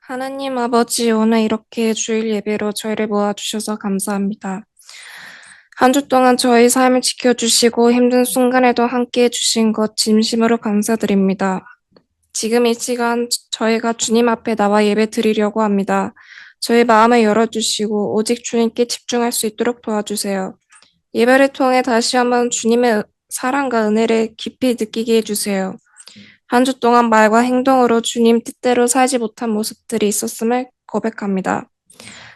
하나님 아버지, 오늘 이렇게 주일 예배로 저희를 모아주셔서 감사합니다. 한 주 동안 저희 삶을 지켜주시고 힘든 순간에도 함께 해주신 것 진심으로 감사드립니다. 지금 이 시간 저희가 주님 앞에 나와 예배 드리려고 합니다. 저희 마음을 열어주시고 오직 주님께 집중할 수 있도록 도와주세요. 예배를 통해 다시 한번 주님의 사랑과 은혜를 깊이 느끼게 해주세요. 한 주 동안 말과 행동으로 주님 뜻대로 살지 못한 모습들이 있었음을 고백합니다.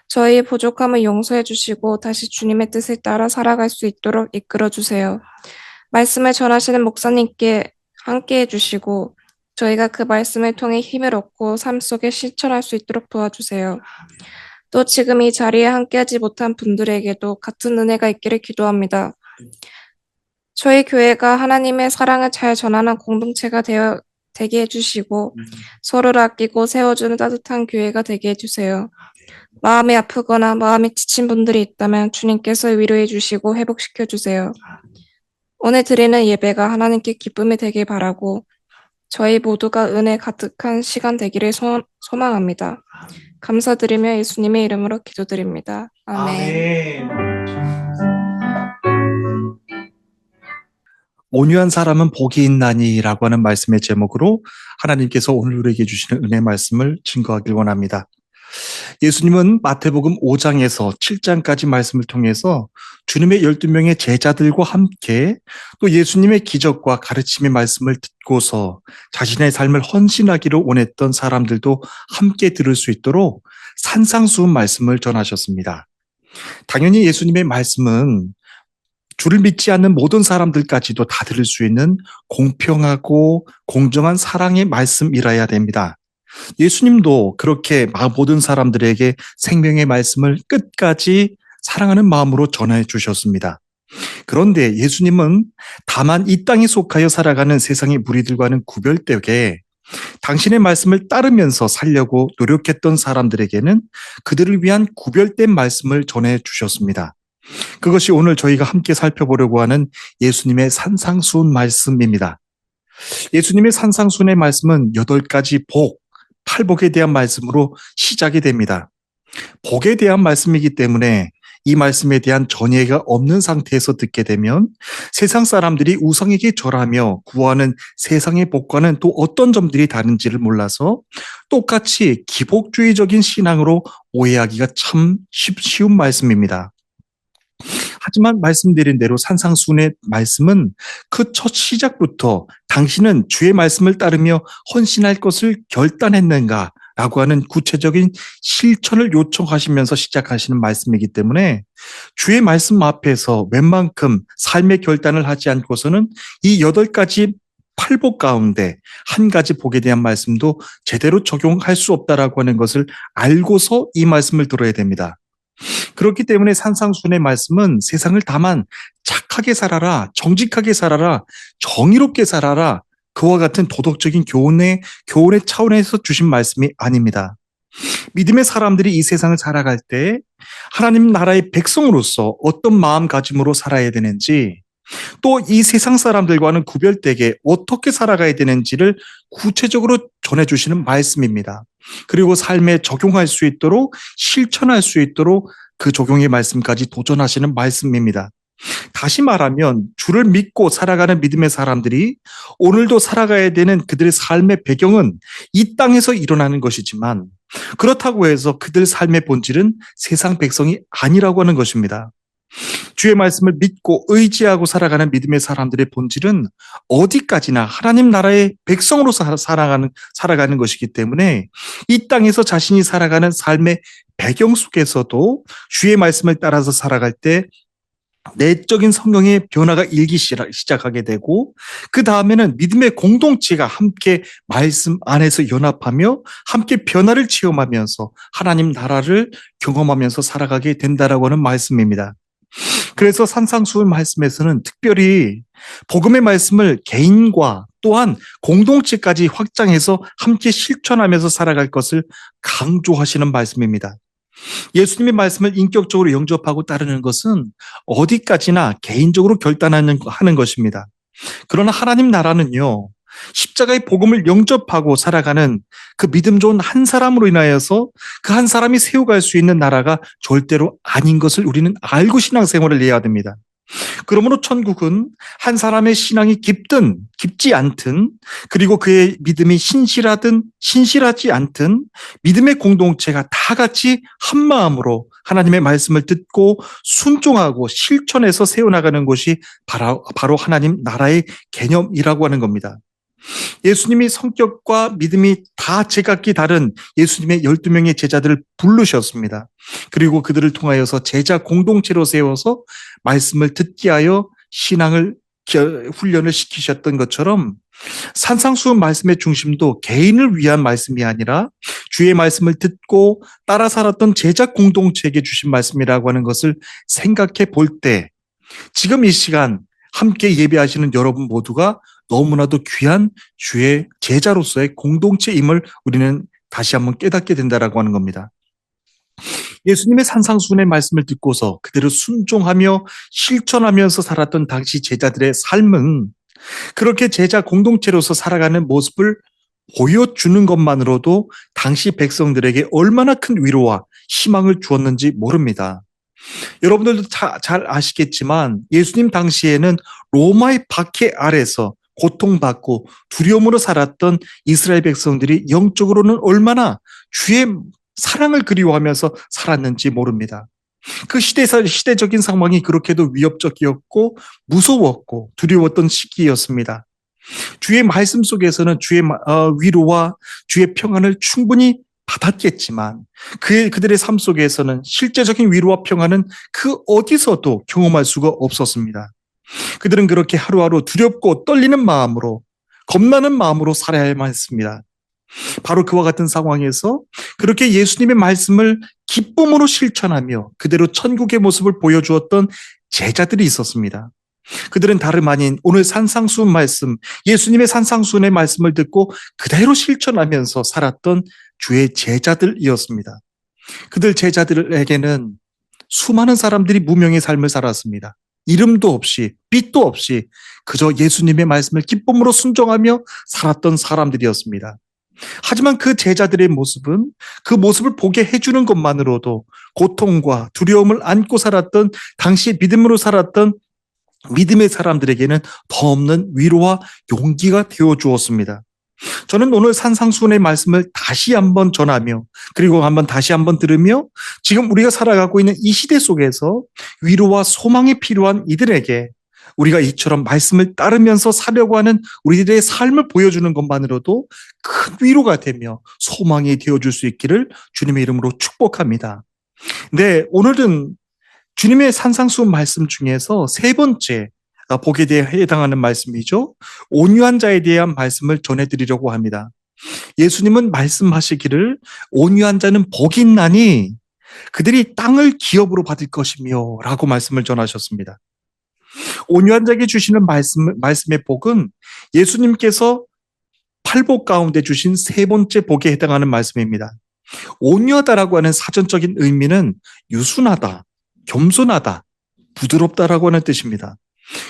저희의 부족함을 용서해 주시고 다시 주님의 뜻을 따라 살아갈 수 있도록 이끌어 주세요. 말씀을 전하시는 목사님께 함께 해주시고 저희가 그 말씀을 통해 힘을 얻고 삶 속에 실천할 수 있도록 도와주세요. 또 지금 이 자리에 함께하지 못한 분들에게도 같은 은혜가 있기를 기도합니다. 저희 교회가 하나님의 사랑을 잘 전하는 공동체가 되게 해주시고 서로를 아끼고 세워주는 따뜻한 교회가 되게 해주세요. 마음이 아프거나 마음이 지친 분들이 있다면 주님께서 위로해 주시고 회복시켜 주세요. 오늘 드리는 예배가 하나님께 기쁨이 되길 바라고 저희 모두가 은혜 가득한 시간 되기를 소망합니다. 감사드리며 예수님의 이름으로 기도드립니다. 아멘. 온유한 사람은 복이 있나니라고 하는 말씀의 제목으로 하나님께서 오늘 우리에게 주시는 은혜 말씀을 증거하길 원합니다. 예수님은 마태복음 5장에서 7장까지 말씀을 통해서 주님의 12명의 제자들과 함께 또 예수님의 기적과 가르침의 말씀을 듣고서 자신의 삶을 헌신하기를 원했던 사람들도 함께 들을 수 있도록 산상수훈 말씀을 전하셨습니다. 당연히 예수님의 말씀은 주를 믿지 않는 모든 사람들까지도 다 들을 수 있는 공평하고 공정한 사랑의 말씀이라야 됩니다. 예수님도 그렇게 모든 사람들에게 생명의 말씀을 끝까지 사랑하는 마음으로 전해 주셨습니다. 그런데 예수님은 다만 이 땅에 속하여 살아가는 세상의 무리들과는 구별되게 당신의 말씀을 따르면서 살려고 노력했던 사람들에게는 그들을 위한 구별된 말씀을 전해 주셨습니다. 그것이 오늘 저희가 함께 살펴보려고 하는 예수님의 산상수훈 말씀입니다. 예수님의 산상수훈의 말씀은 8가지 복, 팔복에 대한 말씀으로 시작이 됩니다. 복에 대한 말씀이기 때문에 이 말씀에 대한 전이해가 없는 상태에서 듣게 되면 세상 사람들이 우상에게 절하며 구하는 세상의 복과는 또 어떤 점들이 다른지를 몰라서 똑같이 기복주의적인 신앙으로 오해하기가 참 쉬운 말씀입니다. 하지만 말씀드린 대로 산상수훈의 말씀은 그 첫 시작부터 당신은 주의 말씀을 따르며 헌신할 것을 결단했는가? 라고 하는 구체적인 실천을 요청하시면서 시작하시는 말씀이기 때문에 주의 말씀 앞에서 웬만큼 삶의 결단을 하지 않고서는 이 8가지 팔복 가운데 한 가지 복에 대한 말씀도 제대로 적용할 수 없다라고 하는 것을 알고서 이 말씀을 들어야 됩니다. 그렇기 때문에 산상수훈의 말씀은 세상을 다만 착하게 살아라, 정직하게 살아라, 정의롭게 살아라, 그와 같은 도덕적인 교훈의 차원에서 주신 말씀이 아닙니다. 믿음의 사람들이 이 세상을 살아갈 때 하나님 나라의 백성으로서 어떤 마음가짐으로 살아야 되는지, 또 이 세상 사람들과는 구별되게 어떻게 살아가야 되는지를 구체적으로 전해주시는 말씀입니다. 그리고 삶에 적용할 수 있도록, 실천할 수 있도록 그 적용의 말씀까지 도전하시는 말씀입니다. 다시 말하면 주를 믿고 살아가는 믿음의 사람들이 오늘도 살아가야 되는 그들의 삶의 배경은 이 땅에서 일어나는 것이지만 그렇다고 해서 그들 삶의 본질은 세상 백성이 아니라고 하는 것입니다. 주의 말씀을 믿고 의지하고 살아가는 믿음의 사람들의 본질은 어디까지나 하나님 나라의 백성으로 살아가는 것이기 때문에 이 땅에서 자신이 살아가는 삶의 배경 속에서도 주의 말씀을 따라서 살아갈 때 내적인 성경의 변화가 일기 시작하게 되고 그 다음에는 믿음의 공동체가 함께 말씀 안에서 연합하며 함께 변화를 체험하면서 하나님 나라를 경험하면서 살아가게 된다라고 하는 말씀입니다. 그래서 산상수훈 말씀에서는 특별히 복음의 말씀을 개인과 또한 공동체까지 확장해서 함께 실천하면서 살아갈 것을 강조하시는 말씀입니다. 예수님의 말씀을 인격적으로 영접하고 따르는 것은 어디까지나 개인적으로 결단하는 것입니다. 그러나 하나님 나라는요, 십자가의 복음을 영접하고 살아가는 그 믿음 좋은 한 사람으로 인하여서 그 한 사람이 세워갈 수 있는 나라가 절대로 아닌 것을 우리는 알고 신앙생활을 해야 됩니다. 그러므로 천국은 한 사람의 신앙이 깊든 깊지 않든, 그리고 그의 믿음이 신실하든 신실하지 않든, 믿음의 공동체가 다 같이 한 마음으로 하나님의 말씀을 듣고 순종하고 실천해서 세워나가는 것이 바로 하나님 나라의 개념이라고 하는 겁니다. 예수님이 성격과 믿음이 다 제각기 다른 예수님의 12명의 제자들을 부르셨습니다. 그리고 그들을 통하여서 제자 공동체로 세워서 말씀을 듣게 하여 신앙을 훈련을 시키셨던 것처럼, 산상수훈 말씀의 중심도 개인을 위한 말씀이 아니라 주의 말씀을 듣고 따라 살았던 제자 공동체에게 주신 말씀이라고 하는 것을 생각해 볼 때, 지금 이 시간 함께 예배하시는 여러분 모두가 너무나도 귀한 주의 제자로서의 공동체임을 우리는 다시 한번 깨닫게 된다라고 하는 겁니다. 예수님의 산상수훈의 말씀을 듣고서 그대로 순종하며 실천하면서 살았던 당시 제자들의 삶은 그렇게 제자 공동체로서 살아가는 모습을 보여주는 것만으로도 당시 백성들에게 얼마나 큰 위로와 희망을 주었는지 모릅니다. 여러분들도 잘 아시겠지만 예수님 당시에는 로마의 박해 아래서 고통받고 두려움으로 살았던 이스라엘 백성들이 영적으로는 얼마나 주의 사랑을 그리워하면서 살았는지 모릅니다. 그 시대적인 상황이 그렇게도 위협적이었고 무서웠고 두려웠던 시기였습니다. 주의 말씀 속에서는 주의 위로와 주의 평안을 충분히 받았겠지만 그들의 삶 속에서는 실제적인 위로와 평안은 그 어디서도 경험할 수가 없었습니다. 그들은 그렇게 하루하루 두렵고 떨리는 마음으로, 겁나는 마음으로 살아야만 했습니다. 바로 그와 같은 상황에서 그렇게 예수님의 말씀을 기쁨으로 실천하며 그대로 천국의 모습을 보여주었던 제자들이 있었습니다. 그들은 다름 아닌 오늘 산상수훈 말씀, 예수님의 산상수훈의 말씀을 듣고 그대로 실천하면서 살았던 주의 제자들이었습니다. 그들 제자들에게는 수많은 사람들이 무명의 삶을 살았습니다. 이름도 없이 빛도 없이 그저 예수님의 말씀을 기쁨으로 순종하며 살았던 사람들이었습니다. 하지만 그 제자들의 모습은 그 모습을 보게 해주는 것만으로도 고통과 두려움을 안고 살았던, 당시 믿음으로 살았던 믿음의 사람들에게는 더 없는 위로와 용기가 되어 주었습니다. 저는 오늘 산상수훈의 말씀을 다시 한번 전하며 그리고 다시 한번 들으며 지금 우리가 살아가고 있는 이 시대 속에서 위로와 소망이 필요한 이들에게 우리가 이처럼 말씀을 따르면서 살려고 하는 우리들의 삶을 보여주는 것만으로도 큰 위로가 되며 소망이 되어줄 수 있기를 주님의 이름으로 축복합니다. 네, 오늘은 주님의 산상수훈 말씀 중에서 세 번째 복에 대해 해당하는 말씀이죠. 온유한 자에 대한 말씀을 전해드리려고 합니다. 예수님은 말씀하시기를 온유한 자는 복이 있나니 그들이 땅을 기업으로 받을 것이며 라고 말씀을 전하셨습니다. 온유한 자에게 주시는 말씀의 복은 예수님께서 팔복 가운데 주신 세 번째 복에 해당하는 말씀입니다. 온유하다라고 하는 사전적인 의미는 유순하다, 겸손하다, 부드럽다라고 하는 뜻입니다.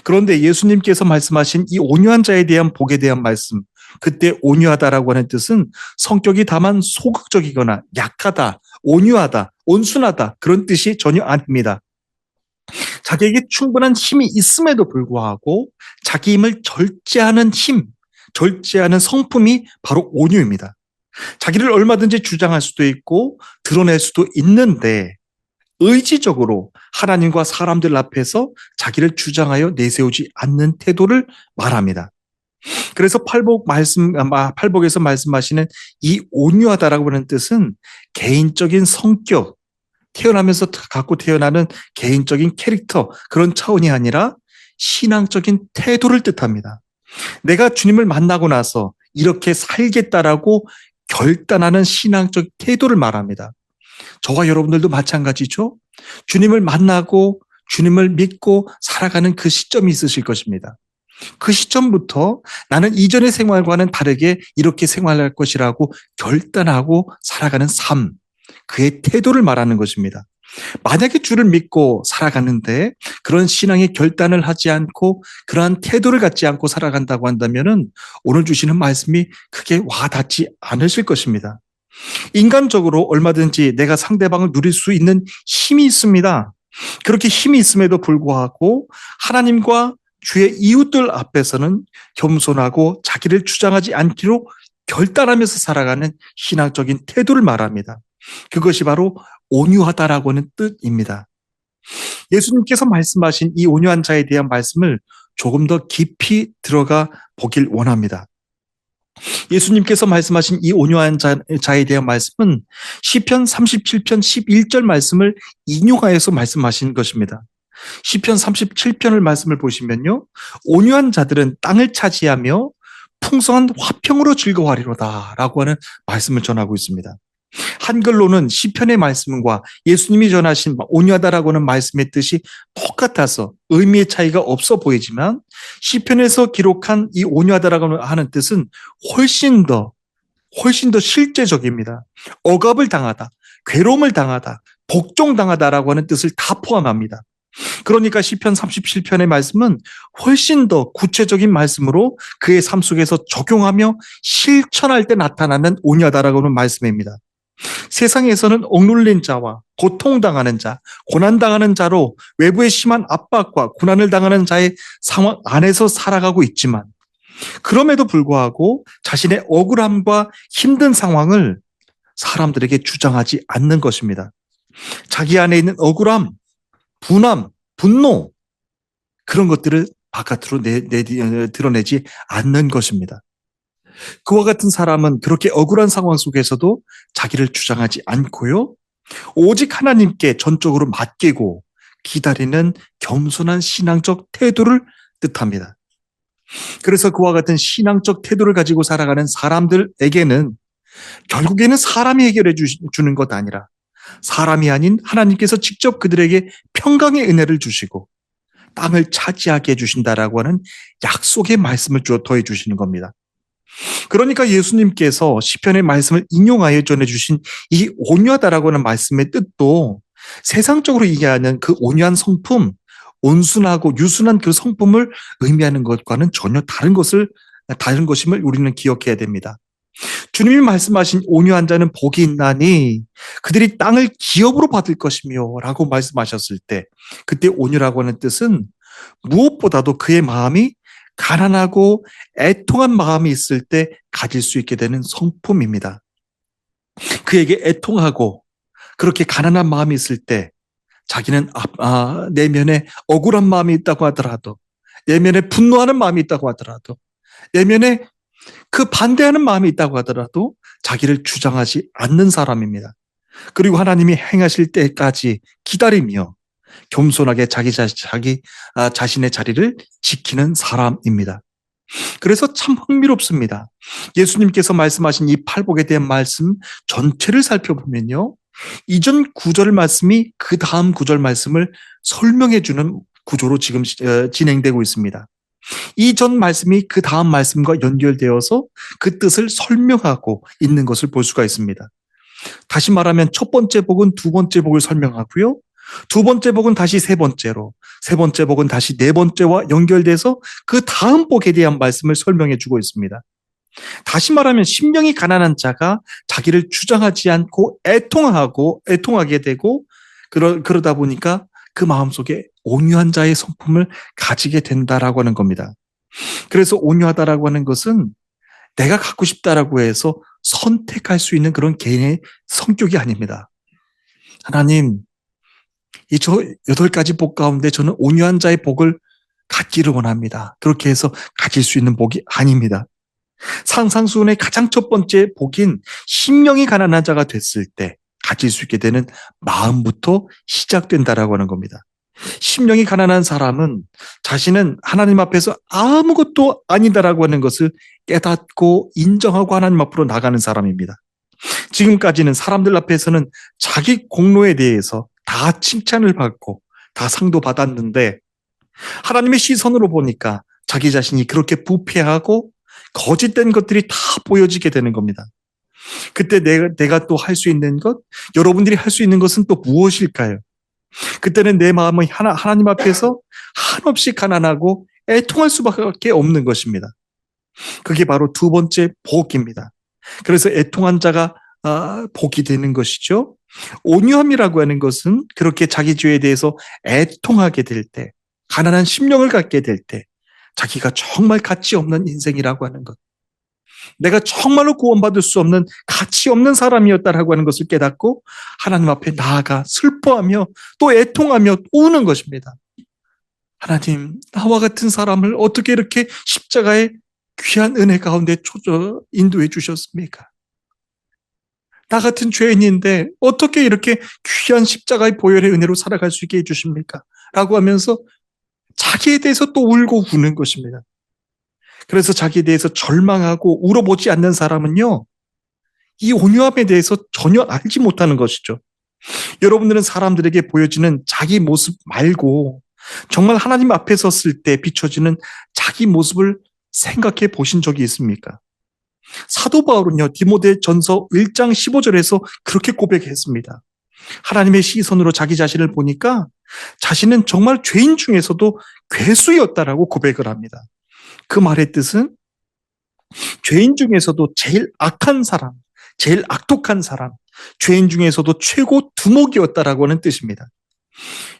그런데 예수님께서 말씀하신 이 온유한 자에 대한 복에 대한 말씀, 그때 온유하다라고 하는 뜻은 성격이 다만 소극적이거나 약하다, 온유하다, 온순하다 그런 뜻이 전혀 아닙니다. 자기에게 충분한 힘이 있음에도 불구하고 자기 힘을 절제하는 절제하는 성품이 바로 온유입니다. 자기를 얼마든지 주장할 수도 있고 드러낼 수도 있는데 의지적으로 하나님과 사람들 앞에서 자기를 주장하여 내세우지 않는 태도를 말합니다. 그래서 팔복에서 말씀하시는 이 온유하다라고 하는 뜻은 개인적인 성격, 태어나면서 갖고 태어나는 개인적인 캐릭터, 그런 차원이 아니라 신앙적인 태도를 뜻합니다. 내가 주님을 만나고 나서 이렇게 살겠다라고 결단하는 신앙적 태도를 말합니다. 저와 여러분들도 마찬가지죠. 주님을 만나고 주님을 믿고 살아가는 그 시점이 있으실 것입니다. 그 시점부터 나는 이전의 생활과는 다르게 이렇게 생활할 것이라고 결단하고 살아가는 삶, 그의 태도를 말하는 것입니다. 만약에 주를 믿고 살아가는데 그런 신앙의 결단을 하지 않고 그러한 태도를 갖지 않고 살아간다고 한다면은 오늘 주시는 말씀이 크게 와닿지 않으실 것입니다. 인간적으로 얼마든지 내가 상대방을 누릴 수 있는 힘이 있습니다. 그렇게 힘이 있음에도 불구하고 하나님과 주의 이웃들 앞에서는 겸손하고 자기를 주장하지 않기로 결단하면서 살아가는 신앙적인 태도를 말합니다. 그것이 바로 온유하다라고 하는 뜻입니다. 예수님께서 말씀하신 이 온유한 자에 대한 말씀을 조금 더 깊이 들어가 보길 원합니다. 예수님께서 말씀하신 이 온유한 자에 대한 말씀은 시편 37편 11절 말씀을 인용하여서 말씀하신 것입니다. 시편 37편을 말씀을 보시면요. 온유한 자들은 땅을 차지하며 풍성한 화평으로 즐거워하리로다 라고 하는 말씀을 전하고 있습니다. 한글로는 시편의 말씀과 예수님이 전하신 온유하다라고 하는 말씀의 뜻이 똑같아서 의미의 차이가 없어 보이지만 시편에서 기록한 이 온유하다라고 하는 뜻은 훨씬 더 실제적입니다. 억압을 당하다, 괴로움을 당하다, 복종당하다라고 하는 뜻을 다 포함합니다. 그러니까 시편 37편의 말씀은 훨씬 더 구체적인 말씀으로 그의 삶 속에서 적용하며 실천할 때 나타나는 온유하다라고 하는 말씀입니다. 세상에서는 억눌린 자와 고통당하는 자, 고난당하는 자로 외부의 심한 압박과 고난을 당하는 자의 상황 안에서 살아가고 있지만 그럼에도 불구하고 자신의 억울함과 힘든 상황을 사람들에게 주장하지 않는 것입니다. 자기 안에 있는 억울함, 분함, 분노 그런 것들을 바깥으로 드러내지 않는 것입니다. 그와 같은 사람은 그렇게 억울한 상황 속에서도 자기를 주장하지 않고요. 오직 하나님께 전적으로 맡기고 기다리는 겸손한 신앙적 태도를 뜻합니다. 그래서 그와 같은 신앙적 태도를 가지고 살아가는 사람들에게는 결국에는 사람이 해결해 주는 것 아니라 사람이 아닌 하나님께서 직접 그들에게 평강의 은혜를 주시고 땅을 차지하게 해주신다라고 하는 약속의 말씀을 더해 주시는 겁니다. 그러니까 예수님께서 시편의 말씀을 인용하여 전해주신 이 온유하다라고 하는 말씀의 뜻도 세상적으로 얘기하는 그 온유한 성품, 온순하고 유순한 그 성품을 의미하는 것과는 전혀 다른 것임을 우리는 기억해야 됩니다. 주님이 말씀하신 온유한 자는 복이 있나니 그들이 땅을 기업으로 받을 것이며 라고 말씀하셨을 때 그때 온유라고 하는 뜻은 무엇보다도 그의 마음이 가난하고 애통한 마음이 있을 때 가질 수 있게 되는 성품입니다. 그에게 애통하고 그렇게 가난한 마음이 있을 때 자기는 내면에 억울한 마음이 있다고 하더라도 내면에 분노하는 마음이 있다고 하더라도 내면에 그 반대하는 마음이 있다고 하더라도 자기를 주장하지 않는 사람입니다. 그리고 하나님이 행하실 때까지 기다리며 겸손하게 자기 자신의 자리를 지키는 사람입니다. 그래서 참 흥미롭습니다. 예수님께서 말씀하신 이 팔복에 대한 말씀 전체를 살펴보면요. 이전 구절 말씀이 그 다음 구절 말씀을 설명해 주는 구조로 지금 진행되고 있습니다. 이전 말씀이 그 다음 말씀과 연결되어서 그 뜻을 설명하고 있는 것을 볼 수가 있습니다. 다시 말하면 첫 번째 복은 두 번째 복을 설명하고요. 두 번째 복은 다시 세 번째로, 세 번째 복은 다시 네 번째와 연결돼서 그 다음 복에 대한 말씀을 설명해 주고 있습니다. 다시 말하면 심령이 가난한 자가 자기를 주장하지 않고 애통하게 되고 그러다 보니까 그 마음속에 온유한 자의 성품을 가지게 된다라고 하는 겁니다. 그래서 온유하다라고 하는 것은 내가 갖고 싶다라고 해서 선택할 수 있는 그런 개인의 성격이 아닙니다. 하나님, 이 저 8가지 복 가운데 저는 온유한 자의 복을 갖기를 원합니다. 그렇게 해서 가질 수 있는 복이 아닙니다. 상상수훈의 가장 첫 번째 복인 심령이 가난한 자가 됐을 때 가질 수 있게 되는 마음부터 시작된다라고 하는 겁니다. 심령이 가난한 사람은 자신은 하나님 앞에서 아무것도 아니다라고 하는 것을 깨닫고 인정하고 하나님 앞으로 나가는 사람입니다. 지금까지는 사람들 앞에서는 자기 공로에 대해서 다 칭찬을 받고 다 상도 받았는데 하나님의 시선으로 보니까 자기 자신이 그렇게 부패하고 거짓된 것들이 다 보여지게 되는 겁니다. 그때 내가 또 할 수 있는 것, 여러분들이 할 수 있는 것은 또 무엇일까요? 그때는 내 마음은 하나님 앞에서 한없이 가난하고 애통할 수밖에 없는 것입니다. 그게 바로 두 번째 복입니다. 그래서 애통한 자가 복이 되는 것이죠. 온유함이라고 하는 것은 그렇게 자기 죄에 대해서 애통하게 될 때, 가난한 심령을 갖게 될 때, 자기가 정말 가치 없는 인생이라고 하는 것, 내가 정말로 구원받을 수 없는 가치 없는 사람이었다라고 하는 것을 깨닫고 하나님 앞에 나아가 슬퍼하며 또 애통하며 우는 것입니다. 하나님, 나와 같은 사람을 어떻게 이렇게 십자가의 귀한 은혜 가운데 인도해 주셨습니까? 나 같은 죄인인데 어떻게 이렇게 귀한 십자가의 보혈의 은혜로 살아갈 수 있게 해주십니까? 라고 하면서 자기에 대해서 또 울고 우는 것입니다. 그래서 자기에 대해서 절망하고 울어보지 않는 사람은요, 이 온유함에 대해서 전혀 알지 못하는 것이죠. 여러분들은 사람들에게 보여지는 자기 모습 말고 정말 하나님 앞에 섰을 때 비춰지는 자기 모습을 생각해 보신 적이 있습니까? 사도 바울은요, 디모데전서 1장 15절에서 그렇게 고백했습니다. 하나님의 시선으로 자기 자신을 보니까 자신은 정말 죄인 중에서도 괴수였다라고 고백을 합니다. 그 말의 뜻은 죄인 중에서도 제일 악한 사람, 제일 악독한 사람, 죄인 중에서도 최고 두목이었다라고 하는 뜻입니다.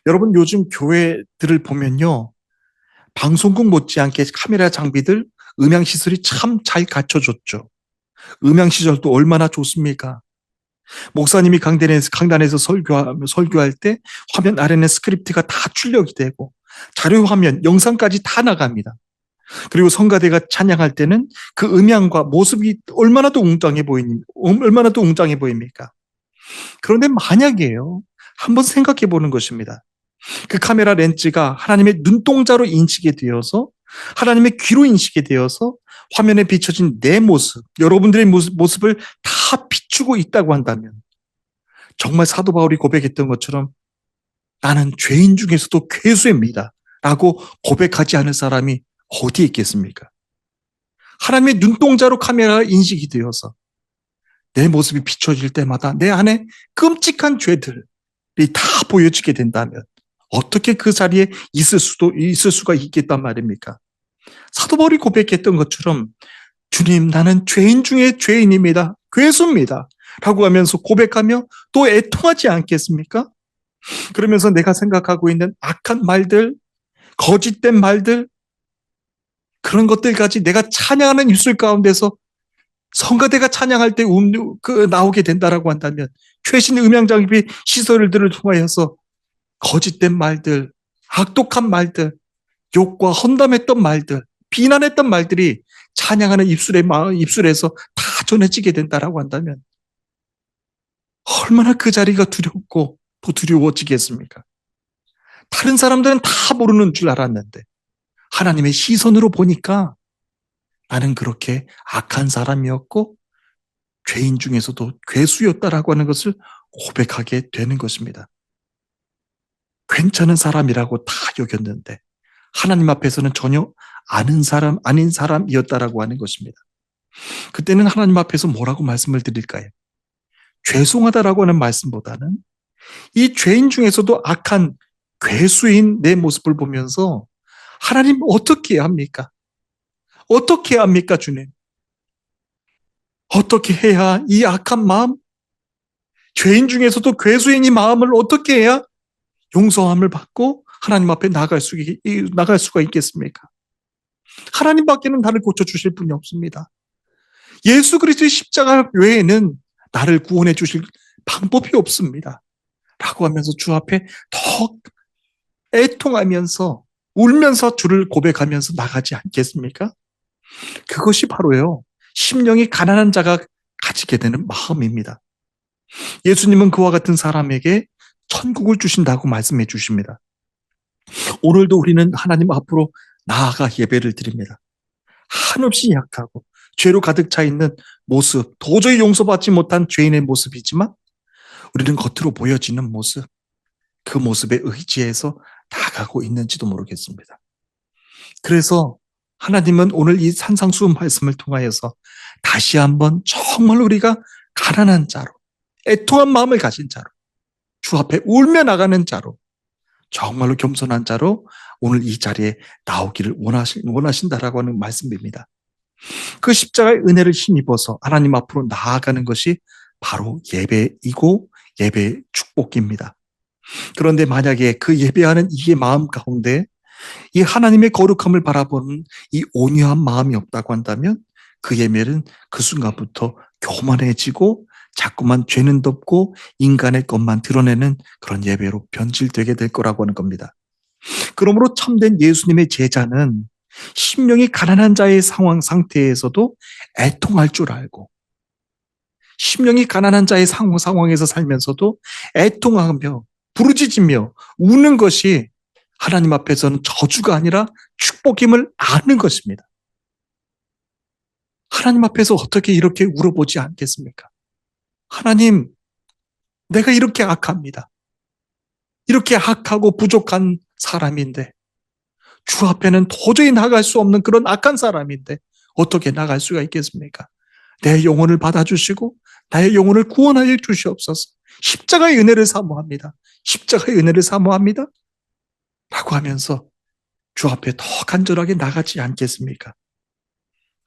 여러분, 요즘 교회들을 보면요, 방송국 못지않게 카메라 장비들, 음향 시설이 참 잘 갖춰졌죠. 음향 시설도 얼마나 좋습니까? 목사님이 강단에서 설교할 때 화면 아래는 스크립트가 다 출력이 되고 자료 화면, 영상까지 다 나갑니다. 그리고 성가대가 찬양할 때는 그 음향과 모습이 얼마나 더 웅장해 보입니까? 그런데 만약에요, 한번 생각해 보는 것입니다. 그 카메라 렌즈가 하나님의 눈동자로 인식이 되어서 하나님의 귀로 인식이 되어서 화면에 비춰진 내 모습, 여러분들의 모습을 다 비추고 있다고 한다면 정말 사도 바울이 고백했던 것처럼 나는 죄인 중에서도 괴수입니다 라고 고백하지 않을 사람이 어디에 있겠습니까? 하나님의 눈동자로 카메라가 인식이 되어서 내 모습이 비춰질 때마다 내 안에 끔찍한 죄들이 다 보여지게 된다면 어떻게 그 자리에 있을 수가 있겠단 말입니까? 사도 바울이 고백했던 것처럼 주님, 나는 죄인 중에 죄인입니다. 괴수입니다. 라고 하면서 고백하며 또 애통하지 않겠습니까? 그러면서 내가 생각하고 있는 악한 말들, 거짓된 말들, 그런 것들까지 내가 찬양하는 입술 가운데서 성가대가 찬양할 때 나오게 된다라고 한다면 최신 음향장비 시설들을 통하여서 거짓된 말들, 악독한 말들, 욕과 험담했던 말들, 비난했던 말들이 찬양하는 입술에서 다 전해지게 된다라고 한다면 얼마나 그 자리가 두렵고 또 두려워지겠습니까? 다른 사람들은 다 모르는 줄 알았는데 하나님의 시선으로 보니까 나는 그렇게 악한 사람이었고 죄인 중에서도 괴수였다라고 하는 것을 고백하게 되는 것입니다. 괜찮은 사람이라고 다 여겼는데 하나님 앞에서는 전혀 아닌 사람이었다라고 하는 것입니다. 그때는 하나님 앞에서 뭐라고 말씀을 드릴까요? 죄송하다라고 하는 말씀보다는 이 죄인 중에서도 악한 괴수인 내 모습을 보면서 하나님 어떻게 해야 합니까? 어떻게 해야 합니까, 주님? 어떻게 해야 이 악한 마음, 죄인 중에서도 괴수인 이 마음을 어떻게 해야 용서함을 받고 하나님 앞에 나갈 수가 있겠습니까? 하나님밖에는 나를 고쳐주실 분이 없습니다. 예수 그리스도의 십자가 외에는 나를 구원해 주실 방법이 없습니다. 라고 하면서 주 앞에 더 애통하면서 울면서 주를 고백하면서 나가지 않겠습니까? 그것이 바로요, 심령이 가난한 자가 가지게 되는 마음입니다. 예수님은 그와 같은 사람에게 천국을 주신다고 말씀해 주십니다. 오늘도 우리는 하나님 앞으로 나아가 예배를 드립니다. 한없이 약하고 죄로 가득 차 있는 모습, 도저히 용서받지 못한 죄인의 모습이지만 우리는 겉으로 보여지는 모습, 그 모습에 의지해서 나가고 있는지도 모르겠습니다. 그래서 하나님은 오늘 이 산상수훈 말씀을 통하여서 다시 한번 정말 우리가 가난한 자로, 애통한 마음을 가진 자로, 주 앞에 울며 나가는 자로, 정말로 겸손한 자로 오늘 이 자리에 나오기를 원하신다라고 하는 말씀입니다. 그 십자가의 은혜를 힘입어서 하나님 앞으로 나아가는 것이 바로 예배이고 예배의 축복입니다. 그런데 만약에 그 예배하는 이 마음 가운데 이 하나님의 거룩함을 바라보는 이 온유한 마음이 없다고 한다면 그 예배는 그 순간부터 교만해지고 자꾸만 죄는 덮고 인간의 것만 드러내는 그런 예배로 변질되게 될 거라고 하는 겁니다. 그러므로 참된 예수님의 제자는 심령이 가난한 자의 상태에서도 애통할 줄 알고 심령이 가난한 자의 상황에서 살면서도 애통하며 부르짖으며 우는 것이 하나님 앞에서는 저주가 아니라 축복임을 아는 것입니다. 하나님 앞에서 어떻게 이렇게 울어보지 않겠습니까? 하나님, 내가 이렇게 악합니다. 이렇게 악하고 부족한 사람인데 주 앞에는 도저히 나갈 수 없는 그런 악한 사람인데 어떻게 나갈 수가 있겠습니까? 내 영혼을 받아주시고 나의 영혼을 구원하여 주시옵소서. 십자가의 은혜를 사모합니다. 십자가의 은혜를 사모합니다. 라고 하면서 주 앞에 더 간절하게 나가지 않겠습니까?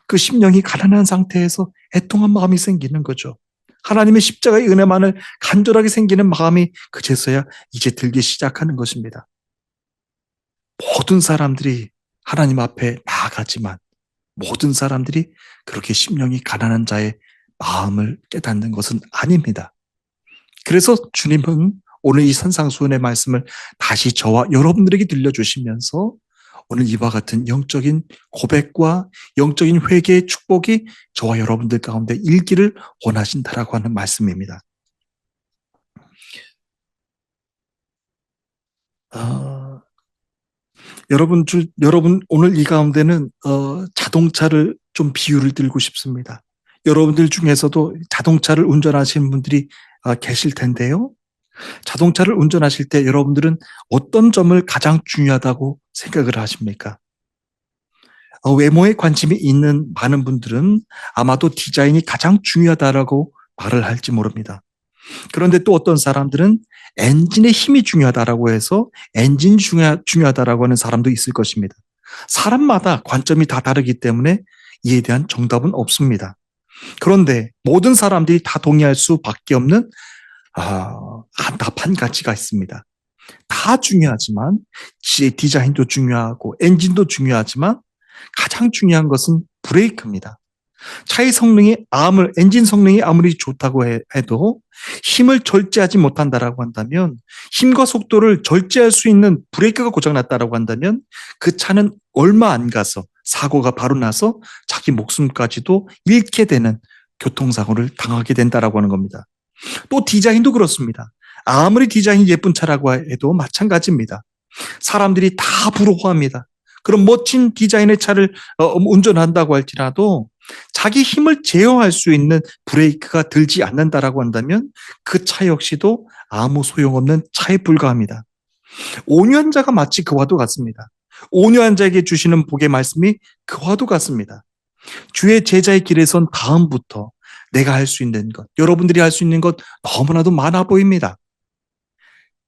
그 심령이 가난한 상태에서 애통한 마음이 생기는 거죠. 하나님의 십자가의 은혜만을 간절하게 생기는 마음이 그제서야 이제 들기 시작하는 것입니다. 모든 사람들이 하나님 앞에 나아가지만 모든 사람들이 그렇게 심령이 가난한 자의 마음을 깨닫는 것은 아닙니다. 그래서 주님은 오늘 이 산상수훈의 말씀을 다시 저와 여러분들에게 들려주시면서 오늘 이와 같은 영적인 고백과 영적인 회개의 축복이 저와 여러분들 가운데 일기를 원하신다라고 하는 말씀입니다. 여러분 오늘 이 가운데는 자동차를 좀 비유를 들고 싶습니다. 여러분들 중에서도 자동차를 운전하시는 분들이 계실 텐데요. 자동차를 운전하실 때 여러분들은 어떤 점을 가장 중요하다고 생각을 하십니까? 외모에 관심이 있는 많은 분들은 아마도 디자인이 가장 중요하다라고 말을 할지 모릅니다. 그런데 또 어떤 사람들은 엔진의 힘이 중요하다라고 해서 엔진이 중요하다라고 하는 사람도 있을 것입니다. 사람마다 관점이 다 다르기 때문에 이에 대한 정답은 없습니다. 그런데 모든 사람들이 다 동의할 수밖에 없는 답한 가치가 있습니다. 다 중요하지만 디자인도 중요하고 엔진도 중요하지만 가장 중요한 것은 브레이크입니다. 차의 성능이 엔진 성능이 아무리 좋다고 해도 힘을 절제하지 못한다라고 한다면 힘과 속도를 절제할 수 있는 브레이크가 고장났다라고 한다면 그 차는 얼마 안 가서 사고가 바로 나서 자기 목숨까지도 잃게 되는 교통사고를 당하게 된다라고 하는 겁니다. 또 디자인도 그렇습니다. 아무리 디자인이 예쁜 차라고 해도 마찬가지입니다. 사람들이 다 부러워합니다. 그런 멋진 디자인의 차를 운전한다고 할지라도 자기 힘을 제어할 수 있는 브레이크가 들지 않는다라고 한다면 그 차 역시도 아무 소용없는 차에 불과합니다. 온유한 자가 마치 그와도 같습니다. 온유한 자에게 주시는 복의 말씀이 그와도 같습니다. 주의 제자의 길에 선 다음부터 내가 할 수 있는 것, 여러분들이 할 수 있는 것 너무나도 많아 보입니다.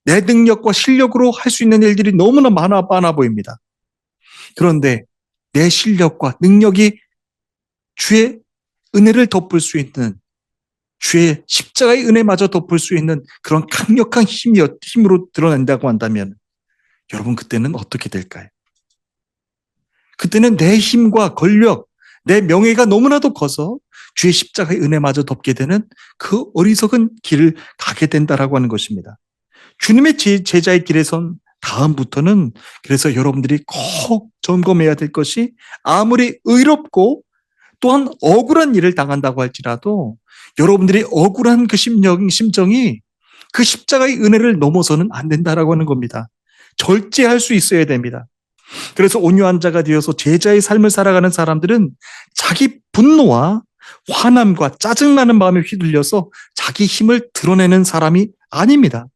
내 능력과 실력으로 할 수 있는 일들이 너무나 많아 보입니다. 그런데 내 실력과 능력이 주의 은혜를 덮을 수 있는, 주의 십자가의 은혜마저 덮을 수 있는 그런 강력한 힘으로 드러낸다고 한다면 여러분 그때는 어떻게 될까요? 그때는 내 힘과 권력, 내 명예가 너무나도 커서 주의 십자가의 은혜마저 덮게 되는 그 어리석은 길을 가게 된다라고 하는 것입니다. 주님의 제자의 길에 선 다음부터는 그래서 여러분들이 꼭 점검해야 될 것이 아무리 의롭고 또한 억울한 일을 당한다고 할지라도 여러분들이 억울한 그 심정이 그 십자가의 은혜를 넘어서는 안 된다라고 하는 겁니다. 절제할 수 있어야 됩니다. 그래서 온유한 자가 되어서 제자의 삶을 살아가는 사람들은 자기 분노와 화남과 짜증나는 마음에 휘둘려서 자기 힘을 드러내는 사람이 아닙니다.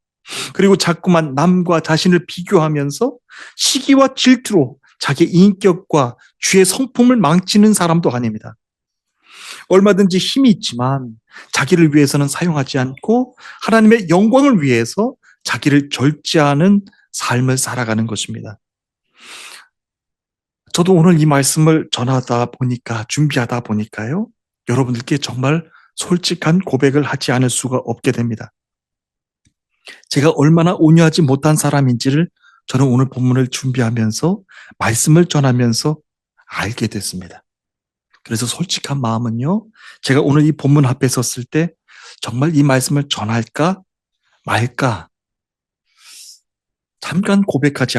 그리고 자꾸만 남과 자신을 비교하면서 시기와 질투로 자기 인격과 주의 성품을 망치는 사람도 아닙니다. 얼마든지 힘이 있지만 자기를 위해서는 사용하지 않고 하나님의 영광을 위해서 자기를 절제하는 삶을 살아가는 것입니다. 저도 오늘 이 말씀을 전하다 보니까, 준비하다 보니까요, 여러분들께 정말 솔직한 고백을 하지 않을 수가 없게 됩니다. 제가 얼마나 온유하지 못한 사람인지를 저는 오늘 본문을 준비하면서 말씀을 전하면서 알게 됐습니다. 그래서 솔직한 마음은요, 제가 오늘 이 본문 앞에 섰을 때 정말 이 말씀을 전할까 말까 잠깐 고민하지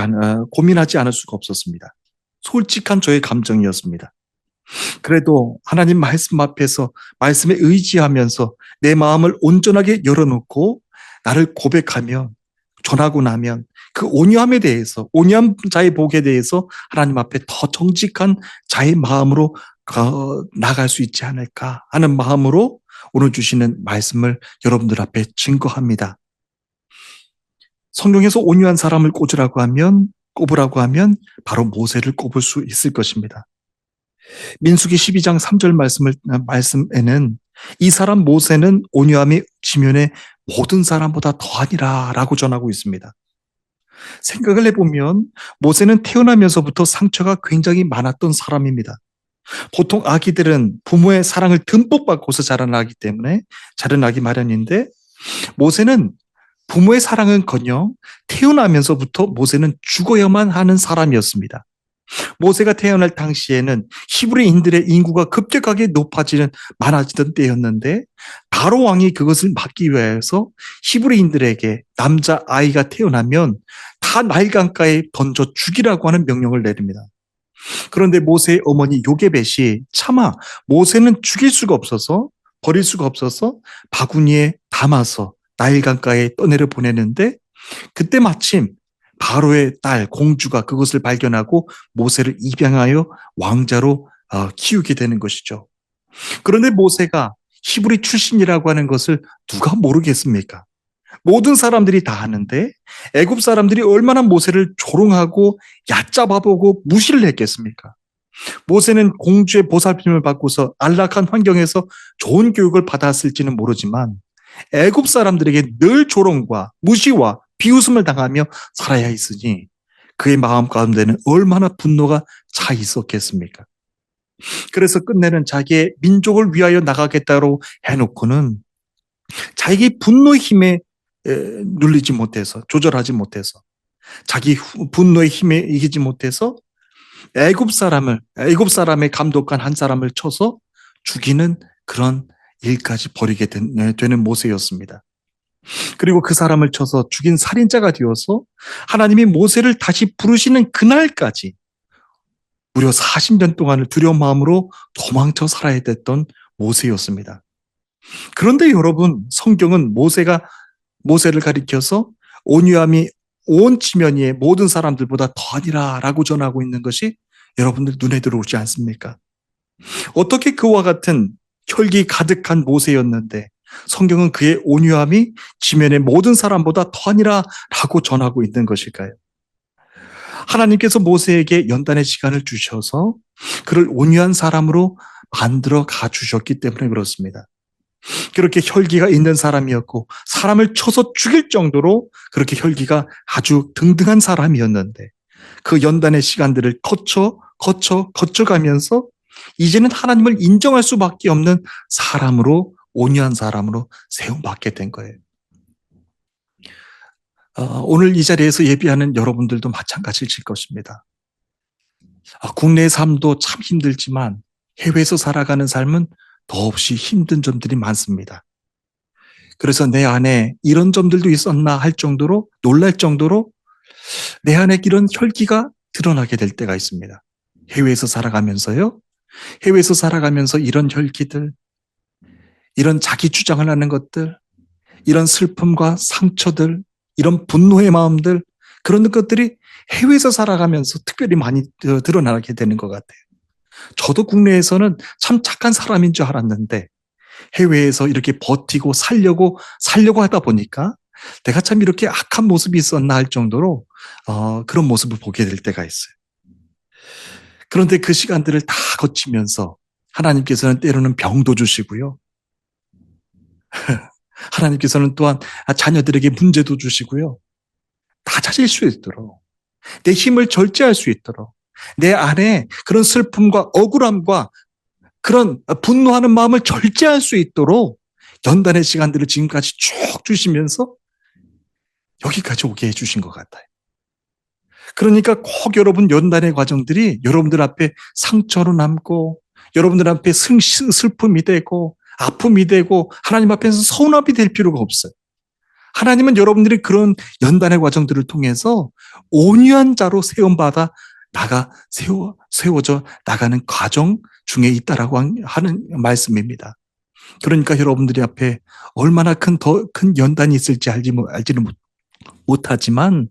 않을 수가 없었습니다. 솔직한 저의 감정이었습니다. 그래도 하나님 말씀 앞에서 말씀에 의지하면서 내 마음을 온전하게 열어놓고 나를 고백하면, 전하고 나면 그 온유함에 대해서, 온유한 자의 복에 대해서 하나님 앞에 더 정직한 자의 마음으로 나갈 수 있지 않을까 하는 마음으로 오늘 주시는 말씀을 여러분들 앞에 증거합니다. 성경에서 온유한 사람을 꼽으라고 하면 바로 모세를 꼽을 수 있을 것입니다. 민수기 12장 3절 말씀에는 이 사람 모세는 온유함이 지면에 모든 사람보다 더하니라 라고 전하고 있습니다. 생각을 해보면 모세는 태어나면서부터 상처가 굉장히 많았던 사람입니다. 보통 아기들은 부모의 사랑을 듬뿍 받고서 자라나기 마련인데 모세는 부모의 사랑은커녕 태어나면서부터 모세는 죽어야만 하는 사람이었습니다. 모세가 태어날 당시에는 히브리인들의 인구가 급격하게 많아지던 때였는데 바로 왕이 그것을 막기 위해서 히브리인들에게 남자 아이가 태어나면 다 나일강가에 던져 죽이라고 하는 명령을 내립니다. 그런데 모세의 어머니 요게벳이 차마 모세는 버릴 수가 없어서 바구니에 담아서 나일강가에 떠내려 보내는데 그때 마침 바로의 딸 공주가 그것을 발견하고 모세를 입양하여 왕자로 키우게 되는 것이죠. 그런데 모세가 히브리 출신이라고 하는 것을 누가 모르겠습니까? 모든 사람들이 다 아는데 애굽 사람들이 얼마나 모세를 조롱하고 얕잡아보고 무시를 했겠습니까? 모세는 공주의 보살핌을 받고서 안락한 환경에서 좋은 교육을 받았을지는 모르지만 애굽 사람들에게 늘 조롱과 무시와 비웃음을 당하며 살아야 했으니 그의 마음 가운데는 얼마나 분노가 차 있었겠습니까? 그래서 끝내는 자기의 민족을 위하여 나가겠다고 해놓고는 자기 분노의 힘에 조절하지 못해서 자기 분노의 힘에 이기지 못해서 애굽 사람의 감독관 한 사람을 쳐서 죽이는 그런 일까지 벌이게 되는 모세였습니다. 그리고 그 사람을 쳐서 죽인 살인자가 되어서 하나님이 모세를 다시 부르시는 그날까지 무려 40년 동안을 두려운 마음으로 도망쳐 살아야 됐던 모세였습니다. 그런데 여러분, 성경은 모세를 가리켜서 온유함이 온 지면 위의 모든 사람들보다 더하니라 라고 전하고 있는 것이 여러분들 눈에 들어오지 않습니까? 어떻게 그와 같은 혈기 가득한 모세였는데 성경은 그의 온유함이 지면의 모든 사람보다 더하니라 라고 전하고 있는 것일까요? 하나님께서 모세에게 연단의 시간을 주셔서 그를 온유한 사람으로 만들어 가주셨기 때문에 그렇습니다. 그렇게 혈기가 있는 사람이었고 사람을 쳐서 죽일 정도로 그렇게 혈기가 아주 등등한 사람이었는데 그 연단의 시간들을 거쳐가면서 이제는 하나님을 인정할 수밖에 없는 온유한 사람으로 세움받게 된 거예요. 오늘 이 자리에서 예비하는 여러분들도 마찬가지일 것입니다. 국내의 삶도 참 힘들지만 해외에서 살아가는 삶은 더없이 힘든 점들이 많습니다. 그래서 내 안에 이런 점들도 있었나 할 정도로 놀랄 정도로 내 안에 이런 혈기가 드러나게 될 때가 있습니다. 해외에서 살아가면서 이런 혈기들, 이런 자기 주장을 하는 것들, 이런 슬픔과 상처들, 이런 분노의 마음들, 그런 것들이 해외에서 살아가면서 특별히 많이 드러나게 되는 것 같아요. 저도 국내에서는 참 착한 사람인 줄 알았는데 해외에서 이렇게 버티고 살려고 하다 보니까 내가 참 이렇게 악한 모습이 있었나 할 정도로 그런 모습을 보게 될 때가 있어요. 그런데 그 시간들을 다 거치면서 하나님께서는 때로는 병도 주시고요. 하나님께서는 또한 자녀들에게 문제도 주시고요. 낮아질 수 있도록, 내 힘을 절제할 수 있도록, 내 안에 그런 슬픔과 억울함과 그런 분노하는 마음을 절제할 수 있도록 연단의 시간들을 지금까지 쭉 주시면서 여기까지 오게 해주신 것 같아요. 그러니까 꼭 여러분 연단의 과정들이 여러분들 앞에 상처로 남고, 여러분들 앞에 슬픔이 되고, 아픔이 되고, 하나님 앞에서 서운함이 될 필요가 없어요. 하나님은 여러분들이 그런 연단의 과정들을 통해서 온유한 자로 세움받아 세워져 나가는 과정 중에 있다라고 하는 말씀입니다. 그러니까 여러분들이 앞에 얼마나 더 큰 연단이 있을지 알지는 못하지만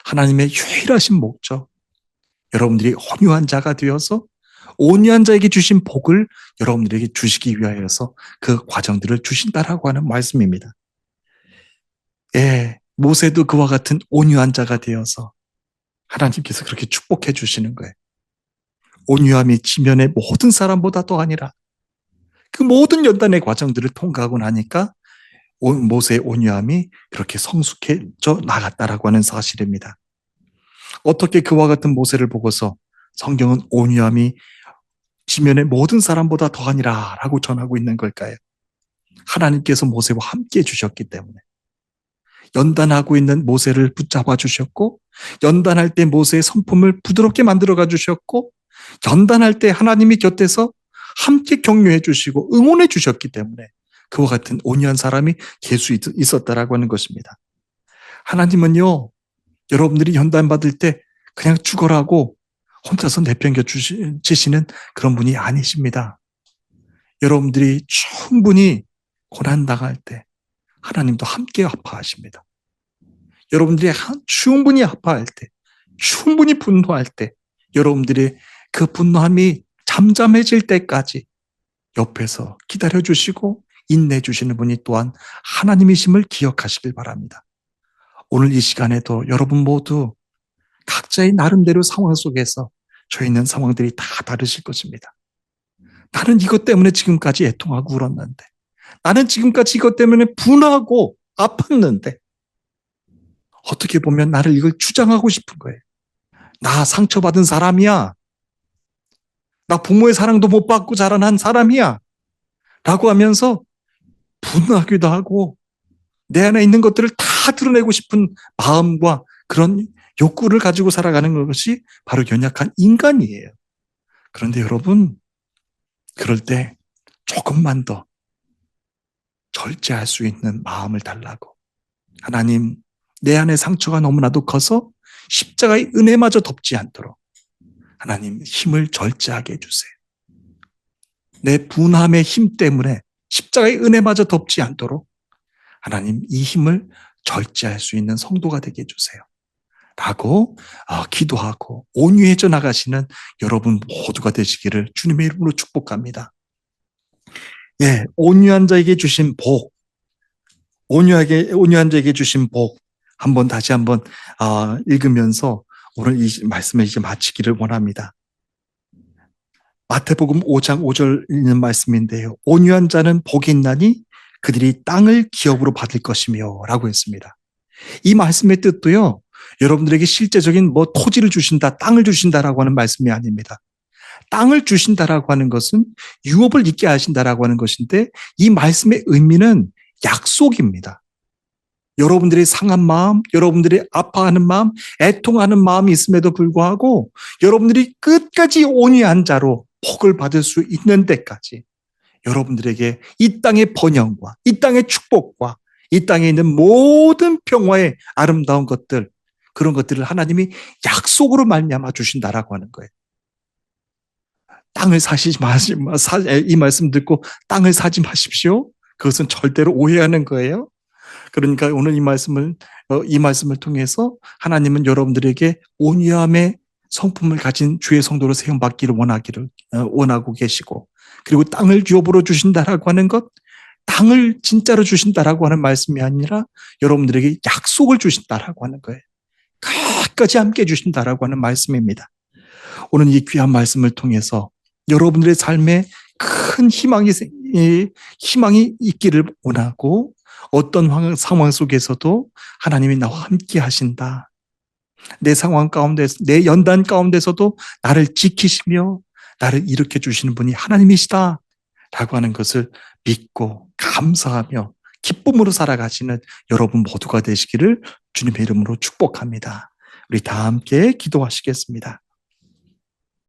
하나님의 유일하신 목적, 여러분들이 온유한 자가 되어서 온유한 자에게 주신 복을 여러분들에게 주시기 위하여서 그 과정들을 주신다라고 하는 말씀입니다. 예, 모세도 그와 같은 온유한 자가 되어서 하나님께서 그렇게 축복해 주시는 거예요. 온유함이 지면의 모든 사람보다 더 아니라 그 모든 연단의 과정들을 통과하고 나니까 모세의 온유함이 그렇게 성숙해져 나갔다라고 하는 사실입니다. 어떻게 그와 같은 모세를 보고서 성경은 온유함이 지면의 모든 사람보다 더 아니라 라고 전하고 있는 걸까요? 하나님께서 모세와 함께 해주셨기 때문에, 연단하고 있는 모세를 붙잡아 주셨고, 연단할 때 모세의 성품을 부드럽게 만들어가 주셨고, 연단할 때 하나님이 곁에서 함께 격려해 주시고 응원해 주셨기 때문에 그와 같은 온유한 사람이 될 수 있었다라고 하는 것입니다. 하나님은요, 여러분들이 연단받을 때 그냥 죽어라고 혼자서 내팽겨 주시는 그런 분이 아니십니다. 여러분들이 충분히 고난당할 때 하나님도 함께 아파하십니다. 여러분들이 충분히 아파할 때, 충분히 분노할 때, 여러분들의 그 분노함이 잠잠해질 때까지 옆에서 기다려주시고 인내해주시는 분이 또한 하나님이심을 기억하시길 바랍니다. 오늘 이 시간에도 여러분 모두 각자의 나름대로 상황 속에서 처해 있는 상황들이 다 다르실 것입니다. 나는 이것 때문에 지금까지 애통하고 울었는데, 나는 지금까지 이것 때문에 분하고 아팠는데, 어떻게 보면 나를 이걸 주장하고 싶은 거예요. 나 상처받은 사람이야. 나 부모의 사랑도 못 받고 자라난 사람이야. 라고 하면서 분노하기도 하고 내 안에 있는 것들을 다 드러내고 싶은 마음과 그런 욕구를 가지고 살아가는 것이 바로 연약한 인간이에요. 그런데 여러분, 그럴 때 조금만 더 절제할 수 있는 마음을 달라고, 하나님, 내 안에 상처가 너무나도 커서 십자가의 은혜마저 덮지 않도록 하나님 힘을 절제하게 해주세요. 내 분함의 힘 때문에 십자가의 은혜마저 덮지 않도록 하나님 이 힘을 절제할 수 있는 성도가 되게 해주세요. 라고 기도하고 온유해져 나가시는 여러분 모두가 되시기를 주님의 이름으로 축복합니다. 예, 온유한 자에게 주신 복, 온유한 자에게 주신 복 다시 한번 읽으면서 오늘 이 말씀을 이제 마치기를 원합니다. 마태복음 5장 5절 있는 말씀인데요. 온유한 자는 복이 있나니 그들이 땅을 기업으로 받을 것이며 라고 했습니다. 이 말씀의 뜻도요, 여러분들에게 실제적인 토지를 주신다, 땅을 주신다라고 하는 말씀이 아닙니다. 땅을 주신다라고 하는 것은 유업을 있게 하신다라고 하는 것인데, 이 말씀의 의미는 약속입니다. 여러분들의 상한 마음, 여러분들의 아파하는 마음, 애통하는 마음이 있음에도 불구하고 여러분들이 끝까지 온유한 자로 복을 받을 수 있는 데까지 여러분들에게 이 땅의 번영과 이 땅의 축복과 이 땅에 있는 모든 평화의 아름다운 것들, 그런 것들을 하나님이 약속으로 말미암아 주신다라고 하는 거예요. 땅을 사시지 마십시오. 이 말씀 듣고 땅을 사지 마십시오. 그것은 절대로 오해하는 거예요. 그러니까 오늘 이 말씀을 통해서 하나님은 여러분들에게 온유함의 성품을 가진 주의 성도로 세움받기를 원하고 계시고, 그리고 땅을 유업으로 주신다라고 하는 것, 땅을 진짜로 주신다라고 하는 말씀이 아니라 여러분들에게 약속을 주신다라고 하는 거예요. 끝까지 함께 주신다라고 하는 말씀입니다. 오늘 이 귀한 말씀을 통해서 여러분들의 삶에 큰 희망이 있기를 원하고 어떤 상황 속에서도 하나님이 나와 함께 하신다. 내 상황 가운데, 내 연단 가운데서도 나를 지키시며 나를 일으켜 주시는 분이 하나님이시다. 라고 하는 것을 믿고 감사하며 기쁨으로 살아가시는 여러분 모두가 되시기를 주님의 이름으로 축복합니다. 우리 다 함께 기도하시겠습니다.